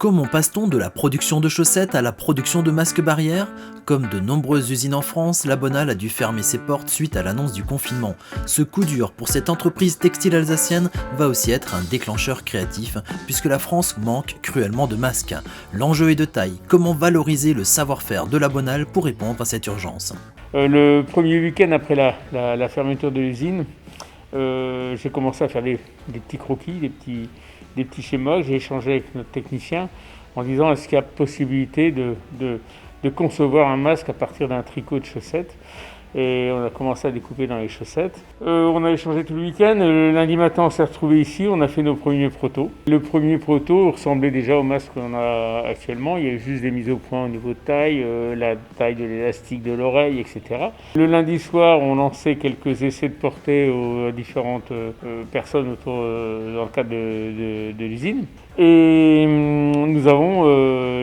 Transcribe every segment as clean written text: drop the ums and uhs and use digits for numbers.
Comment passe-t-on de la production de chaussettes à la production de masques barrières? Comme de nombreuses usines en France, la Bonal a dû fermer ses portes suite à l'annonce du confinement. Ce coup dur pour cette entreprise textile alsacienne va aussi être un déclencheur créatif, puisque la France manque cruellement de masques. L'enjeu est de taille, comment valoriser le savoir-faire de la Bonal pour répondre à cette urgence? Le premier week-end après la fermeture de l'usine, j'ai commencé à faire des petits croquis, des petits schémas. J'ai échangé avec notre technicien en disant est-ce qu'il y a possibilité de concevoir un masque à partir d'un tricot de chaussettes. Et on a commencé à découper dans les chaussettes. On a échangé tout le week-end. Le lundi matin, on s'est retrouvés ici. On a fait nos premiers protos. Le premier proto ressemblait déjà au masque qu'on a actuellement. Il y a juste des mises au point au niveau de taille, la taille de l'élastique de l'oreille, etc. Le lundi soir, on lançait quelques essais de portée aux différentes personnes autour dans le cadre de l'usine. Et nous avons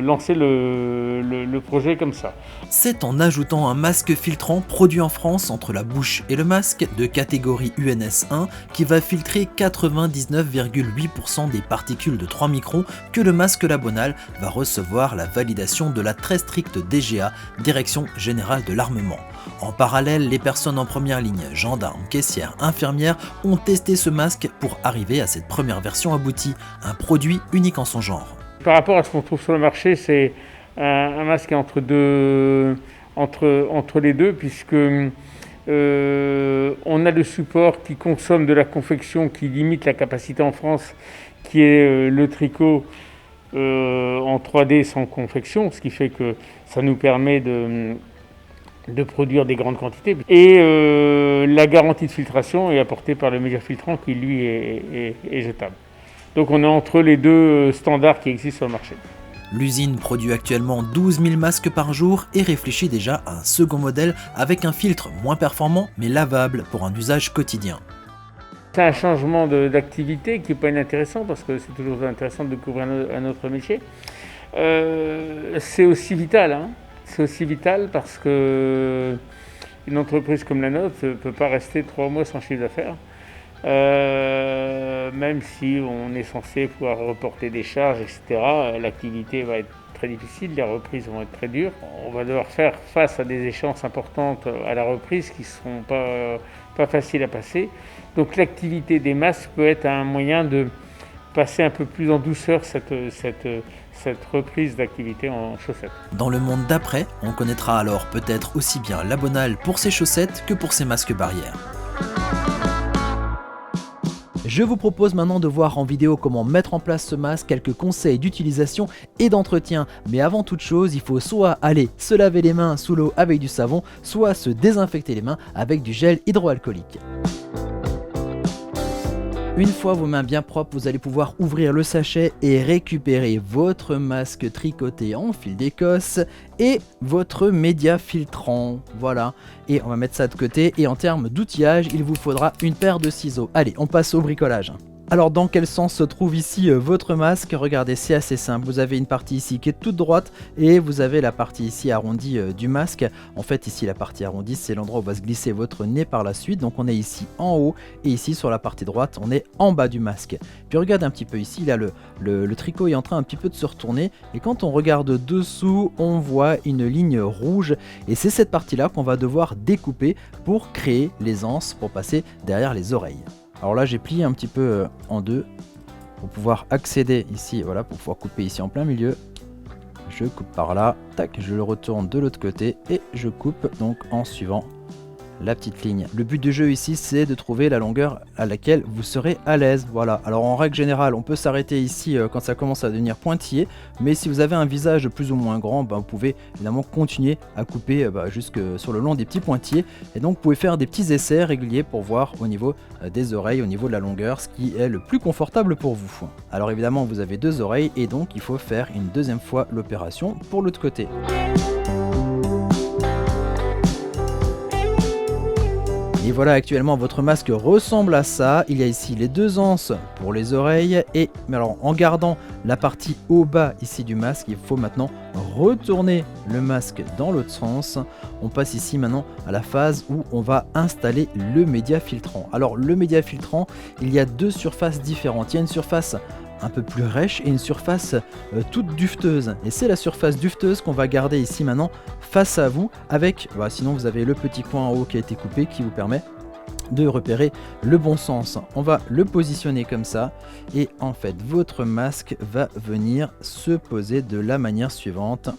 lancé le projet comme ça. C'est en ajoutant un masque filtrant produit en France entre la bouche et le masque de catégorie UNS 1 qui va filtrer 99,8% des particules de 3 microns que le masque La Bonal va recevoir la validation de la très stricte DGA, Direction Générale de l'Armement. En parallèle, les personnes en première ligne, gendarmes, caissières, infirmières, ont testé ce masque pour arriver à cette première version aboutie, un produit unique en son genre. Par rapport à ce qu'on trouve sur le marché, c'est un masque entre les deux, puisque on a le support qui consomme de la confection qui limite la capacité en France, qui est le tricot en 3D sans confection, ce qui fait que ça nous permet de produire des grandes quantités. Et la garantie de filtration est apportée par le média filtrant qui lui est jetable. Donc on est entre les deux standards qui existent sur le marché. L'usine produit actuellement 12 000 masques par jour et réfléchit déjà à un second modèle avec un filtre moins performant mais lavable pour un usage quotidien. C'est un changement d'activité qui n'est pas inintéressant parce que c'est toujours intéressant de découvrir un autre métier. C'est aussi vital, C'est aussi vital parce que une entreprise comme la nôtre ne peut pas rester 3 mois sans chiffre d'affaires. Même si on est censé pouvoir reporter des charges, etc., l'activité va être très difficile, les reprises vont être très dures. On va devoir faire face à des échéances importantes à la reprise qui ne seront pas faciles à passer. Donc l'activité des masques peut être un moyen de passer un peu plus en douceur cette reprise d'activité en chaussettes. Dans le monde d'après, on connaîtra alors peut-être aussi bien La Bonal pour ses chaussettes que pour ses masques barrières. Je vous propose maintenant de voir en vidéo comment mettre en place ce masque, quelques conseils d'utilisation et d'entretien. Mais avant toute chose, il faut soit aller se laver les mains sous l'eau avec du savon, soit se désinfecter les mains avec du gel hydroalcoolique. Une fois vos mains bien propres, vous allez pouvoir ouvrir le sachet et récupérer votre masque tricoté en fil d'Écosse et votre média filtrant. Voilà, et on va mettre ça de côté. Et en termes d'outillage, il vous faudra une paire de ciseaux. Allez, on passe au bricolage. Alors dans quel sens se trouve ici votre masque? Regardez, c'est assez simple. Vous avez une partie ici qui est toute droite et vous avez la partie ici arrondie du masque. En fait ici la partie arrondie c'est l'endroit où va se glisser votre nez par la suite. Donc on est ici en haut et ici sur la partie droite on est en bas du masque. Puis regardez un petit peu ici, là le tricot est en train un petit peu de se retourner et quand on regarde dessous on voit une ligne rouge et c'est cette partie là qu'on va devoir découper pour créer les anses pour passer derrière les oreilles. Alors là j'ai plié un petit peu en deux pour pouvoir accéder ici, voilà, pour pouvoir couper ici en plein milieu. Je coupe par là, tac, je le retourne de l'autre côté et je coupe donc en suivant la petite ligne. Le but du jeu ici c'est de trouver la longueur à laquelle vous serez à l'aise. Voilà, alors en règle générale on peut s'arrêter ici quand ça commence à devenir pointillé, mais si vous avez un visage plus ou moins grand, vous pouvez évidemment continuer à couper jusque sur le long des petits pointillés et donc vous pouvez faire des petits essais réguliers pour voir au niveau des oreilles, au niveau de la longueur, ce qui est le plus confortable pour vous. Alors évidemment vous avez 2 oreilles et donc il faut faire une deuxième fois l'opération pour l'autre côté. Et voilà, actuellement votre masque ressemble à ça. Il y a ici les 2 anses pour les oreilles mais alors en gardant la partie au bas ici du masque, il faut maintenant retourner le masque dans l'autre sens. On passe ici maintenant à la phase où on va installer le média filtrant. Alors le média filtrant, il y a 2 surfaces différentes. Il y a une surface un peu plus rêche et une surface toute dufteuse. Et c'est la surface dufteuse qu'on va garder ici maintenant face à vous avec, sinon vous avez le petit coin en haut qui a été coupé qui vous permet de repérer le bon sens. On va le positionner comme ça et en fait votre masque va venir se poser de la manière suivante.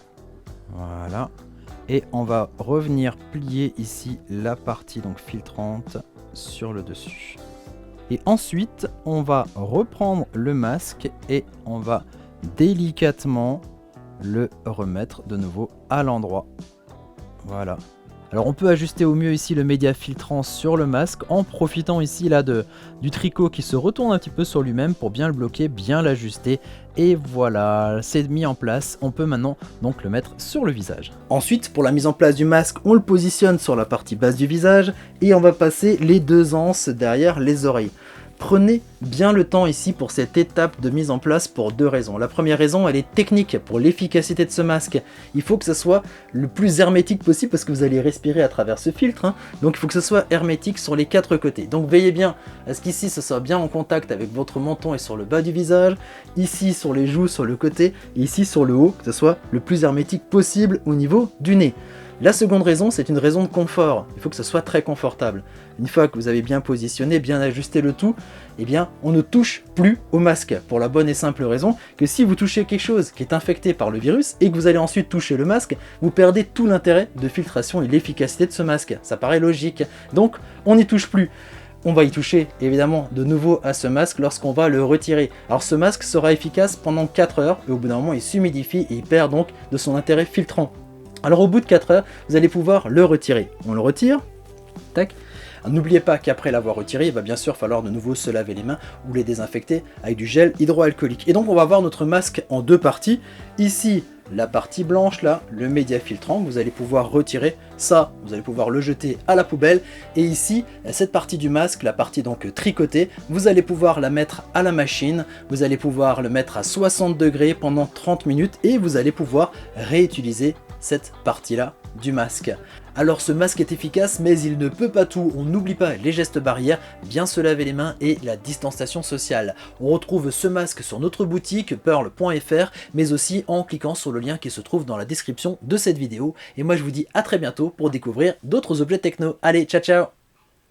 Voilà. Et on va revenir plier ici la partie donc filtrante sur le dessus. Et ensuite, on va reprendre le masque et on va délicatement le remettre de nouveau à l'endroit. Voilà. Alors on peut ajuster au mieux ici le média filtrant sur le masque en profitant ici là du tricot qui se retourne un petit peu sur lui-même pour bien le bloquer, bien l'ajuster. Et voilà, c'est mis en place. On peut maintenant donc le mettre sur le visage. Ensuite, pour la mise en place du masque, on le positionne sur la partie basse du visage et on va passer les 2 anses derrière les oreilles. Prenez bien le temps ici pour cette étape de mise en place pour 2 raisons. La première raison, elle est technique pour l'efficacité de ce masque. Il faut que ce soit le plus hermétique possible parce que vous allez respirer à travers ce filtre. Donc il faut que ce soit hermétique sur les 4 côtés. Donc veillez bien à ce qu'ici ce soit bien en contact avec votre menton et sur le bas du visage. Ici sur les joues, sur le côté et ici sur le haut, que ce soit le plus hermétique possible au niveau du nez. La seconde raison, c'est une raison de confort. Il faut que ce soit très confortable. Une fois que vous avez bien positionné, bien ajusté le tout, eh bien, on ne touche plus au masque. Pour la bonne et simple raison que si vous touchez quelque chose qui est infecté par le virus et que vous allez ensuite toucher le masque, vous perdez tout l'intérêt de filtration et l'efficacité de ce masque. Ça paraît logique. Donc, on n'y touche plus. On va y toucher évidemment de nouveau à ce masque lorsqu'on va le retirer. Alors ce masque sera efficace pendant 4 heures et au bout d'un moment il s'humidifie et il perd donc de son intérêt filtrant. Alors au bout de 4 heures, vous allez pouvoir le retirer. On le retire, tac. N'oubliez pas qu'après l'avoir retiré, il va bien sûr falloir de nouveau se laver les mains ou les désinfecter avec du gel hydroalcoolique. Et donc on va avoir notre masque en 2 parties. Ici, la partie blanche, là, le média filtrant, vous allez pouvoir retirer. Ça, vous allez pouvoir le jeter à la poubelle. Et ici, cette partie du masque, la partie donc tricotée, vous allez pouvoir la mettre à la machine. Vous allez pouvoir le mettre à 60 degrés pendant 30 minutes et vous allez pouvoir réutiliser cette partie-là du masque. Alors ce masque est efficace mais il ne peut pas tout, on n'oublie pas les gestes barrières, bien se laver les mains et la distanciation sociale. On retrouve ce masque sur notre boutique pearl.fr mais aussi en cliquant sur le lien qui se trouve dans la description de cette vidéo. Et moi je vous dis à très bientôt pour découvrir d'autres objets techno. Allez, ciao ciao!